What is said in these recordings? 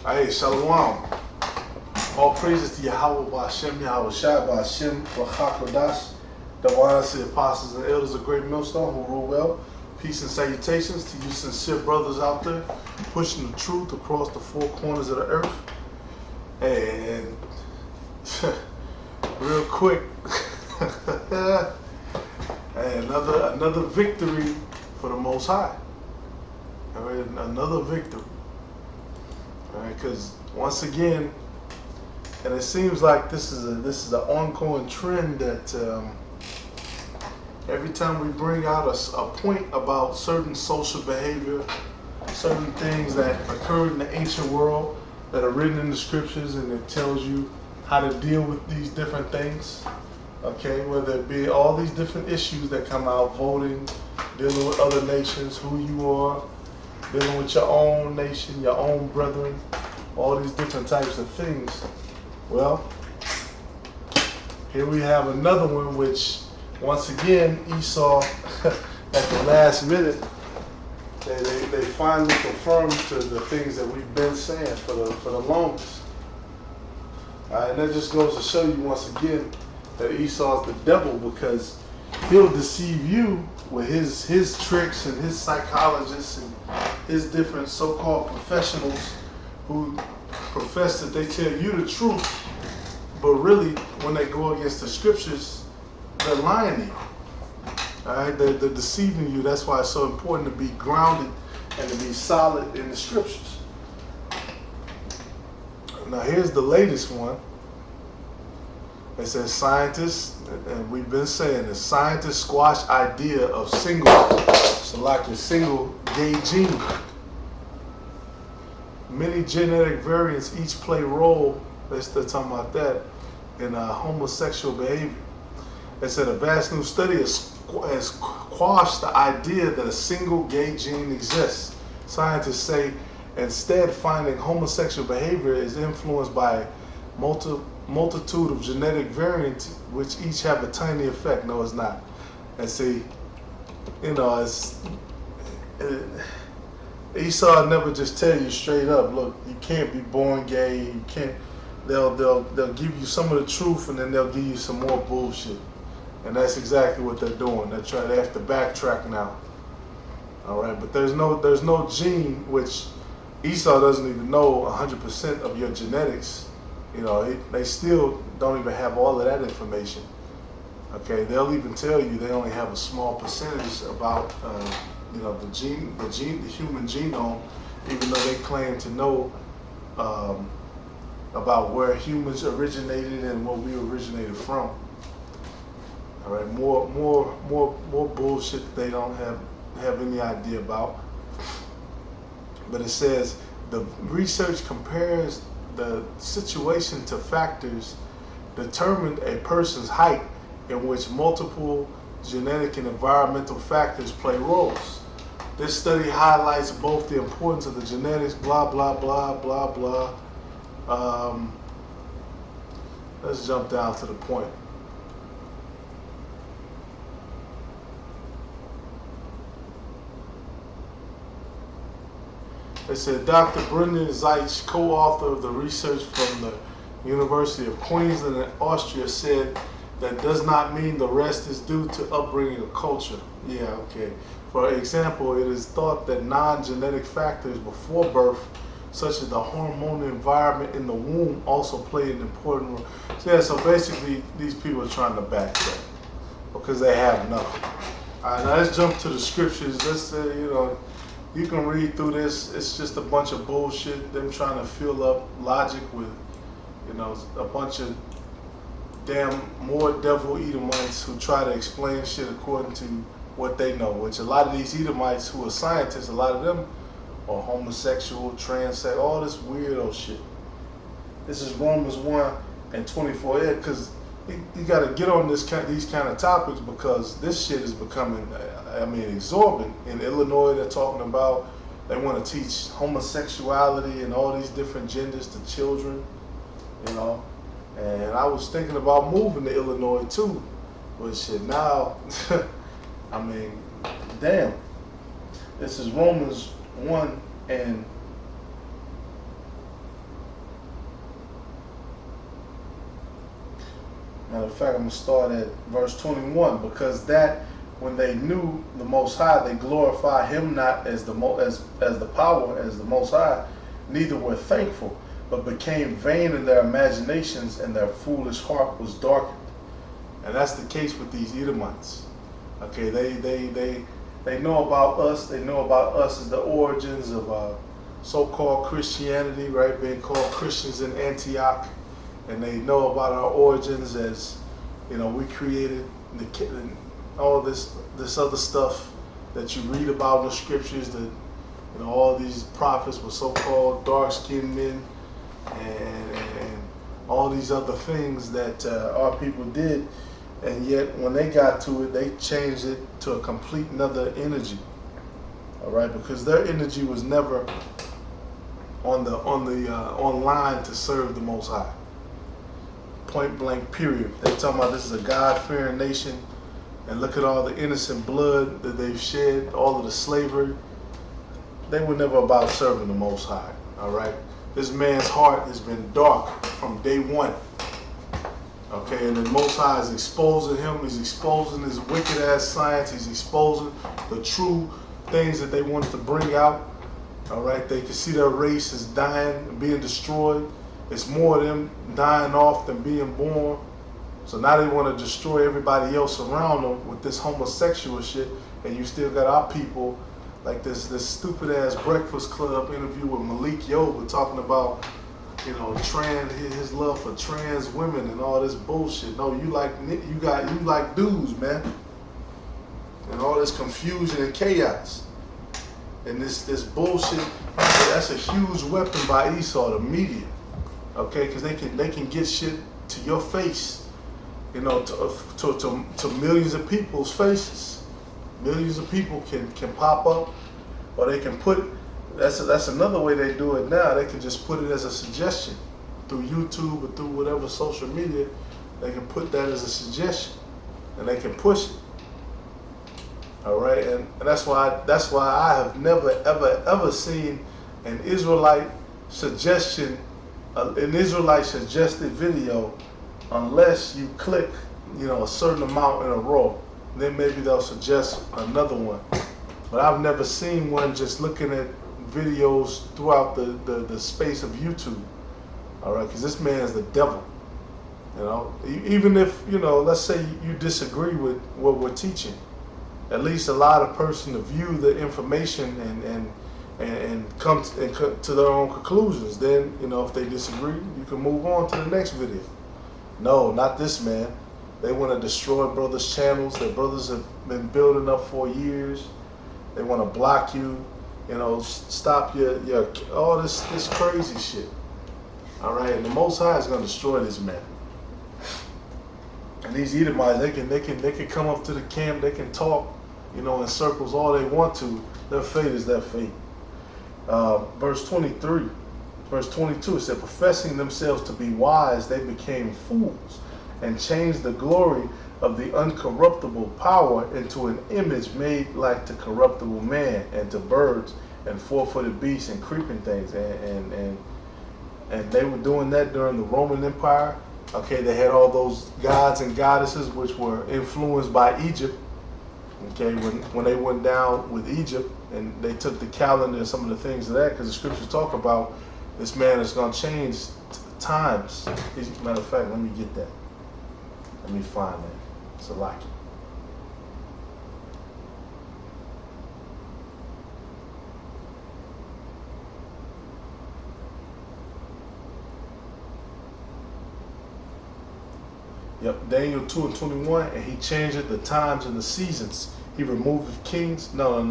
Hey, Shalom. All praises to Yahweh Ba'Shem, Yahweh Shai Ba'Shem, Rachakodash. The honors to the apostles and elders of Great Millstone who rule well. Peace and salutations to you sincere brothers out there pushing the truth across the four corners of the earth. And real quick, and another victory for the Most High. All right, another victory. All right, because once again, and it seems like this is an ongoing trend that every time we bring out a point about certain social behavior, certain things that occurred in the ancient world that are written in the scriptures, and it tells you how to deal with these different things. Okay, whether it be all these different issues that come out, voting, dealing with other nations, who you are, dealing with your own nation, your own brethren, all these different types of things. Well, here we have another one which, once again, Esau, at the last minute, they finally confirmed to the things that we've been saying for the longest. And that just goes to show you once again that Esau's the devil, because he'll deceive you with his tricks and his psychologists and his different so-called professionals who profess that they tell you the truth, but really when they go against the scriptures, they're lying to you. All right, they're deceiving you. That's why it's so important to be grounded and to be solid in the scriptures. Now here's the latest one. It says scientists, and we've been saying this, scientists squash idea of single gay gene. Many genetic variants each play a role, they're still talking about that, in homosexual behavior. It said a vast new study has quashed the idea that a single gay gene exists. Scientists say instead finding homosexual behavior is influenced by multitude of genetic variants which each have a tiny effect. No, it's not. And see, Esau never just tell you straight up, look, you can't be born gay, you can't. They'll give you some of the truth, and then they'll give you some more bullshit. And that's exactly what they're doing. They have to backtrack now. All right, but there's no gene, which Esau doesn't even know 100% of your genetics. They still don't even have all of that information. Okay, they'll even tell you they only have a small percentage about the human genome, even though they claim to know about where humans originated and what we originated from. All right, more bullshit that they don't have any idea about. But it says the research compares the situation to factors determined a person's height, in which multiple genetic and environmental factors play roles. This study highlights both the importance of the genetics, blah, blah, blah, blah, blah. Let's jump down to the point. It said Dr. Brendan Zeitz, co-author of the research from the University of Queensland in Austria, said that does not mean the rest is due to upbringing or culture. Yeah, okay. For example, it is thought that non-genetic factors before birth, such as the hormonal environment in the womb, also play an important role. So, yeah, so basically these people are trying to backtrack because they have nothing. All right, now let's jump to the scriptures. Let's say, you can read through this. It's just a bunch of bullshit. Them trying to fill up logic with, a bunch of damn more devil Edomites who try to explain shit according to what they know. Which a lot of these Edomites who are scientists, a lot of them are homosexual, transsex, all this weirdo shit. This is Romans 1:24. Because you got to get on these kind of topics, because this shit is becoming, exorbitant. In Illinois, they're talking about they want to teach homosexuality and all these different genders to children, And I was thinking about moving to Illinois too, but shit, now, damn. This is Romans 1 and Matter of fact, I'm going to start at verse 21. Because that when they knew the Most High, they glorified him not as the power as the Most High, neither were thankful, but became vain in their imaginations, and their foolish heart was darkened. And that's the case with these Edomites. Okay, they know about us. They know about us as the origins of so-called Christianity, right? Being called Christians in Antioch, and they know about our origins as, you know, we created all this other stuff that you read about in the scriptures. That, you know, all these prophets were so-called dark-skinned men, and all these other things that our people did. And yet, when they got to it, they changed it to a complete another energy. All right, because their energy was never on line to serve the Most High. Point blank, period. They talking about this is a God-fearing nation, and look at all the innocent blood that they've shed, all of the slavery. They were never about serving the Most High. All right, this man's heart has been dark from day one. Okay, and the Most High is exposing him. He's exposing his wicked ass science. He's exposing the true things that they wanted to bring out. All right, they can see their race is dying and being destroyed. It's more of them dying off than being born. So now they want to destroy everybody else around them with this homosexual shit. And you still got our people like this stupid ass Breakfast Club interview with Malik Yoba talking about, you know, his love for trans women and all this bullshit. No, you like dudes, man, and all this confusion and chaos, and this bullshit. That's a huge weapon by Esau, the media. Okay, because they can get shit to your face, you know, to millions of people's faces. Millions of people can pop up, or they can put. That's another way they do it now. They can just put it as a suggestion through YouTube or through whatever social media. They can put that as a suggestion, and they can push it. All right, and that's why I have never ever seen an Israelite suggested video unless you click, you know, a certain amount in a row. Then maybe they'll suggest another one. But I've never seen one just looking at videos throughout the space of YouTube. All right, because this man is the devil. You know, even if, you know, let's say you disagree with what we're teaching, at least allow the person to view the information and come to their own conclusions. Then, you know, if they disagree, you can move on to the next video. No, not this man. They want to destroy brothers' channels that brothers have been building up for years. They want to block you. You know, stop your all this crazy shit. All right, and the Most High is going to destroy this man. And these Edomites, they can come up to the camp. They can talk, you know, in circles all they want to. Their fate is their fate. Verse 23, verse 22. It said, professing themselves to be wise, they became fools, and changed the glory of the uncorruptible power into an image made like to corruptible man, and to birds and four-footed beasts and creeping things, and they were doing that during the Roman Empire. Okay, they had all those gods and goddesses which were influenced by Egypt. Okay, when they went down with Egypt and they took the calendar and some of the things of that, because the scriptures talk about this man is going to change times. Matter of fact, let me get that. Let me find that. Salaki. Yep, Daniel 2 and 21, and he changed the times and the seasons. He removed the kings. No.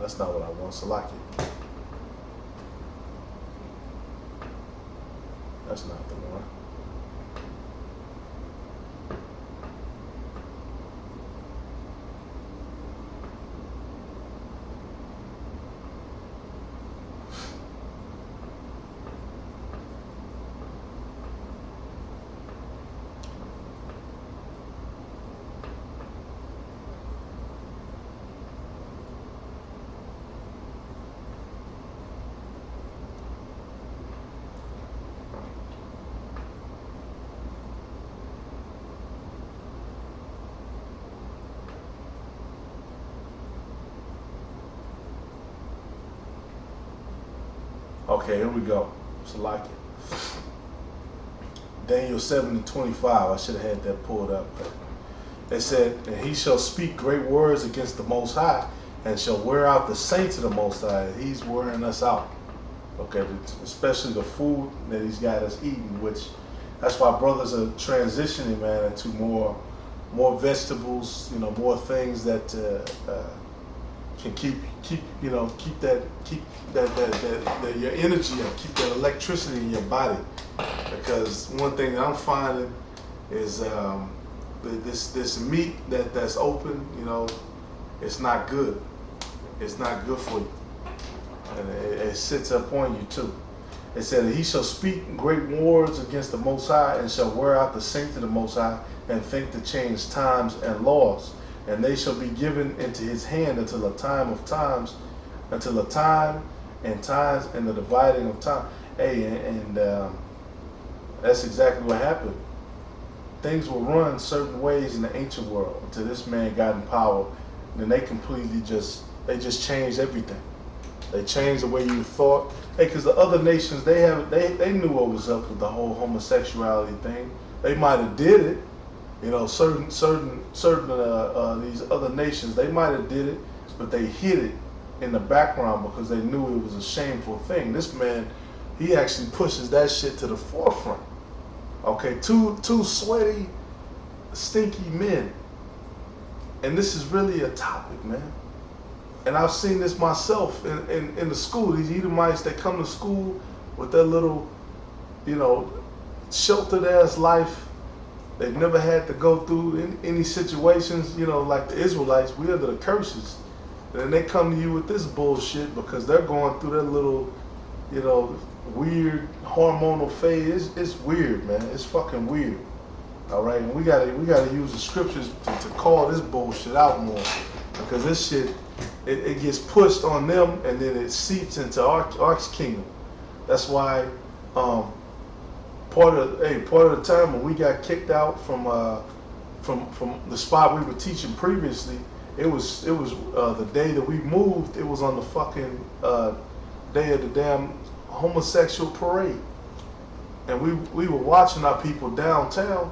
That's not what I want. Salaki. That's not the one. Okay, here we go. So like it. Daniel 7:25. I should have had that pulled up. It said, and he shall speak great words against the Most High, and shall wear out the saints of the Most High. He's wearing us out. Okay, especially the food that he's got us eating, which that's why brothers are transitioning, man, into more vegetables, more things that can keep that your energy up, keep that electricity in your body. Because one thing that I'm finding is this meat that's open, it's not good. It's not good for you, and it sits up on you too. It said that he shall speak great words against the Most High, and shall wear out the saints of the Most High, and think to change times and laws. And they shall be given into his hand until a time of times, until a time and times and the dividing of time. Hey, and that's exactly what happened. Things were run certain ways in the ancient world until this man got in power. And then they completely just changed everything. They changed the way you thought. Hey, because the other nations, they knew what was up with the whole homosexuality thing. They might have did it. Certain these other nations, they might have did it, but they hid it in the background because they knew it was a shameful thing. This man, he actually pushes that shit to the forefront. Okay, two sweaty, stinky men. And this is really a topic, man. And I've seen this myself in the school. These Edomites, they come to school with their little, sheltered ass life. They've never had to go through any situations, like the Israelites. We're under the curses. And then they come to you with this bullshit because they're going through their little, weird hormonal phase. It's weird, man. It's fucking weird. All right, and we gotta use the scriptures to call this bullshit out more, because this shit it gets pushed on them and then it seeps into our kingdom. That's why part of the time when we got kicked out from the spot we were teaching previously, it was the day that we moved. It was on the fucking day of the damn homosexual parade, and we were watching our people downtown,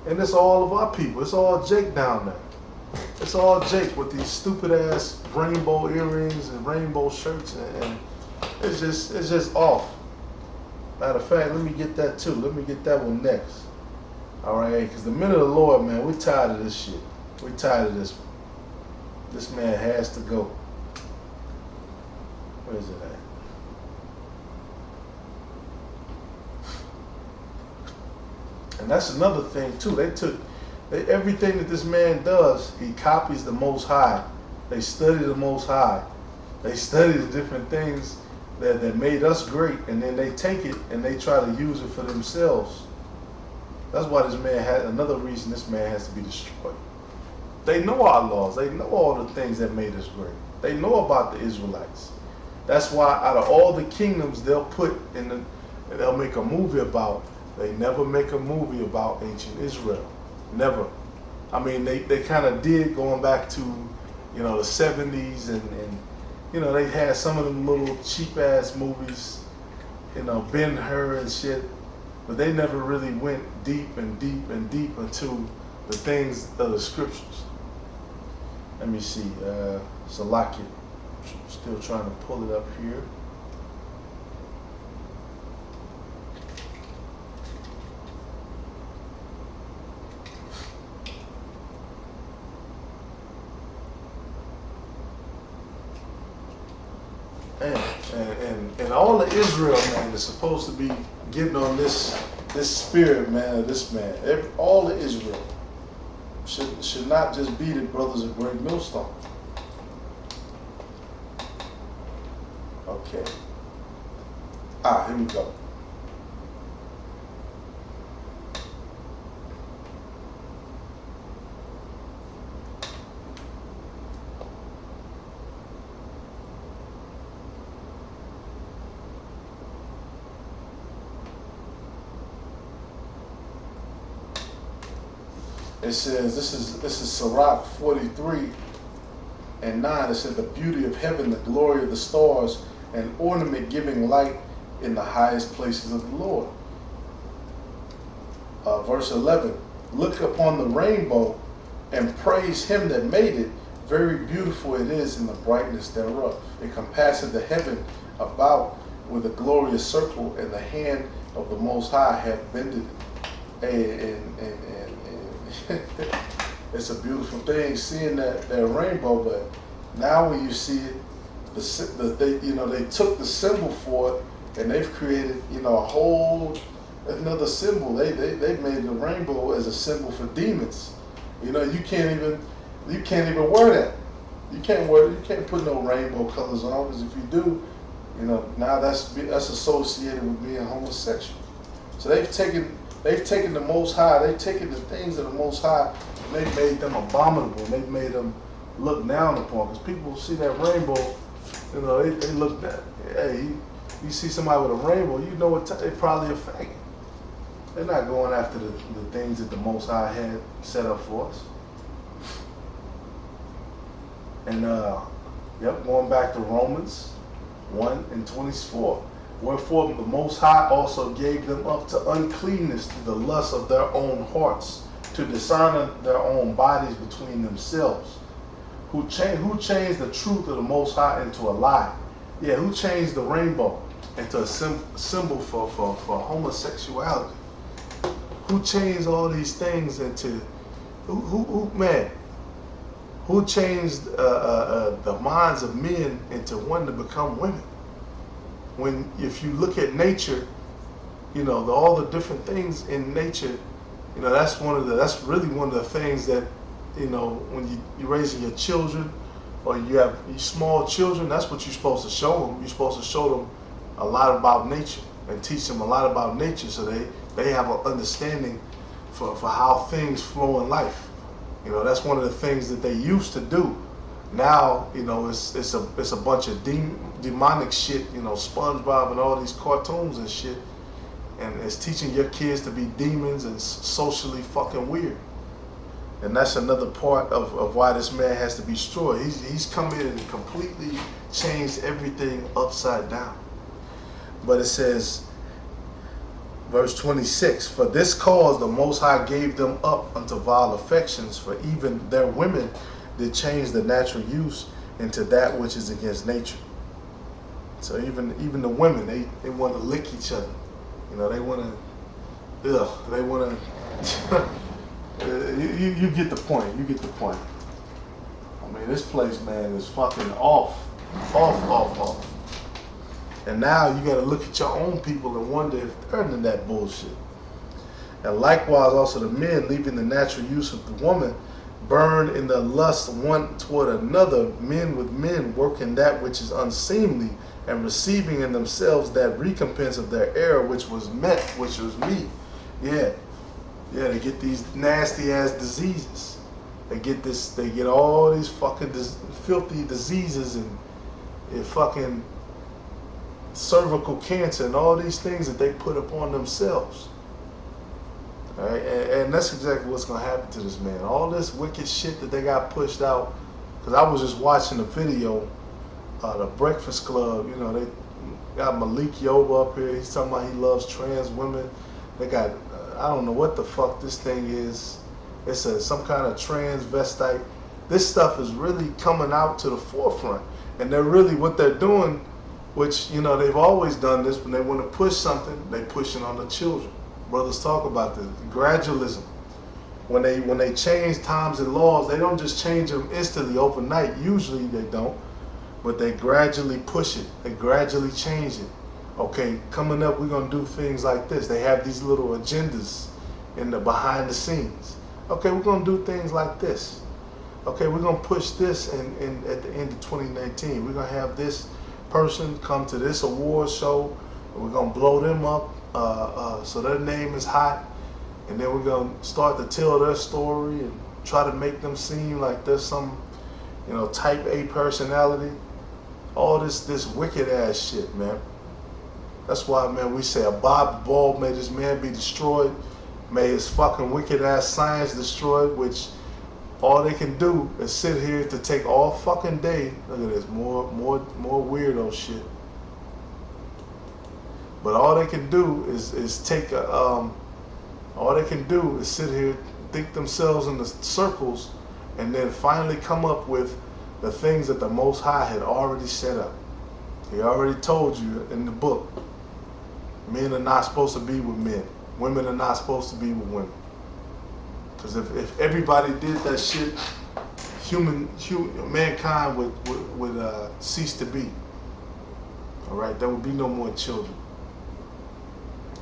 and it's all of our people. It's all Jake down there. It's all Jake with these stupid ass rainbow earrings and rainbow shirts, and it's just off. Matter of fact, let me get that too. Let me get that one next. All right, because the men of the Lord, man, we're tired of this shit. We're tired of this. This man has to go. Where is it at? And that's another thing too. Everything that this man does, he copies the Most High. They study the Most High. They study the different things that made us great, and then they take it and they try to use it for themselves. That's why another reason this man has to be destroyed. They know our laws. They know all the things that made us great. They know about the Israelites. That's why out of all the kingdoms they'll make a movie about, they never make a movie about ancient Israel. Never. I mean, they kind of did going back to, the 70s and they had some of them little cheap ass movies, Ben-Hur and shit, but they never really went deep and deep and deep into the things of the scriptures. Let me see, Salakia, still trying to pull it up here. And all of Israel, man, is supposed to be getting on this spirit, man, of this man. All of Israel should not just be the brothers of Great Millstone. Okay. Here we go. It says, this is Sirach 43 and 9. It said, the beauty of heaven, the glory of the stars, an ornament giving light in the highest places of the Lord. Verse 11, look upon the rainbow and praise him that made it. Very beautiful it is in the brightness thereof. It compasseth the heaven about with a glorious circle, and the hand of the Most High hath bended it. And it's a beautiful thing seeing that rainbow. But now when you see it, they took the symbol for it, and they've created a whole another symbol. They made the rainbow as a symbol for demons. You can't even wear that. You can't put no rainbow colors on, because if you do, now that's associated with being homosexual. So they've taken the Most High, they've taken the things of the Most High, and they've made them abominable, and they've made them look down upon. Because people see that rainbow, they look at, hey, you see somebody with a rainbow, they're probably a faggot. They're not going after the things that the Most High had set up for us. And going back to Romans 1:24. Wherefore the Most High also gave them up to uncleanness to the lust of their own hearts, to dishonor their own bodies between themselves. Who changed the truth of the Most High into a lie? Yeah, who changed the rainbow into a symbol for homosexuality? Who changed all these things into who changed the minds of men into wanting to become women? If you look at nature, all the different things in nature, that's really one of the things that, when you're raising your children, or you have small children, that's what you're supposed to show them. You're supposed to show them a lot about nature and teach them a lot about nature, so they have an understanding for how things flow in life. That's one of the things that they used to do. Now, it's a bunch of demonic shit, SpongeBob and all these cartoons and shit, and it's teaching your kids to be demons and socially fucking weird. And that's another part of why this man has to be destroyed. He's come in and completely changed everything upside down. But it says, verse 26, for this cause the Most High gave them up unto vile affections, for even their women did change the natural use into that which is against nature. So even the women, they want to lick each other. They want to, you get the point. You get the point. I mean, this place, man, is fucking off. And now you got to look at your own people and wonder if they're into that bullshit. And likewise also the men, leaving the natural use of the woman, burn in the lust one toward another, men with men, working that which is unseemly, and receiving in themselves that recompense of their error which was me. Yeah, they get these nasty ass diseases. They get all these fucking filthy diseases and fucking cervical cancer and all these things that they put upon themselves. All right, and that's exactly what's going to happen to this man. All this wicked shit that they got pushed out. Because I was just watching a video, the Breakfast Club. They got Malik Yoba up here. He's talking about he loves trans women. They got, I don't know what the fuck this thing is. It's some kind of transvestite. This stuff is really coming out to the forefront. And what they're doing, which, they've always done this, when they want to push something, they push it on the children. Brothers talk about this, gradualism. When they change times and laws, they don't just change them instantly overnight. Usually they don't, but they gradually push it. They gradually change it. Okay, coming up, we're gonna do things like this. They have these little agendas in the behind the scenes. Okay, we're gonna do things like this. Okay, we're gonna push this, and at the end of 2019, we're gonna have this person come to this award show. And we're gonna blow them up. So their name is hot, and then we're gonna start to tell their story and try to make them seem like there's some, type A personality. All this wicked ass shit, man. That's why, man, we say, Bob Ball, may this man be destroyed. May his fucking wicked ass science destroyed, which all they can do is sit here to take all fucking day. Look at this, more weirdo shit. But all they can do is take a all they can do is sit here, think themselves in the circles, and then finally come up with the things that the Most High had already set up. He already told you in the book, men are not supposed to be with men. Women are not supposed to be with women. Because if everybody did that shit, mankind would cease to be. All right, there would be no more children.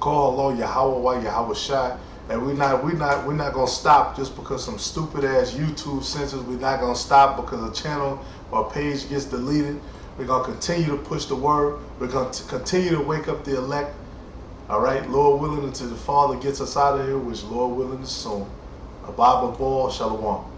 Call Allah Yahweh Yahweh Shai, and we're not gonna stop just because some stupid ass YouTube censors. We're not gonna stop because a channel or a page gets deleted. We're gonna continue to push the word. We're gonna continue to wake up the elect. All right, Lord willing, until the Father gets us out of here, which Lord willing is soon. Abba Ball, Shalom.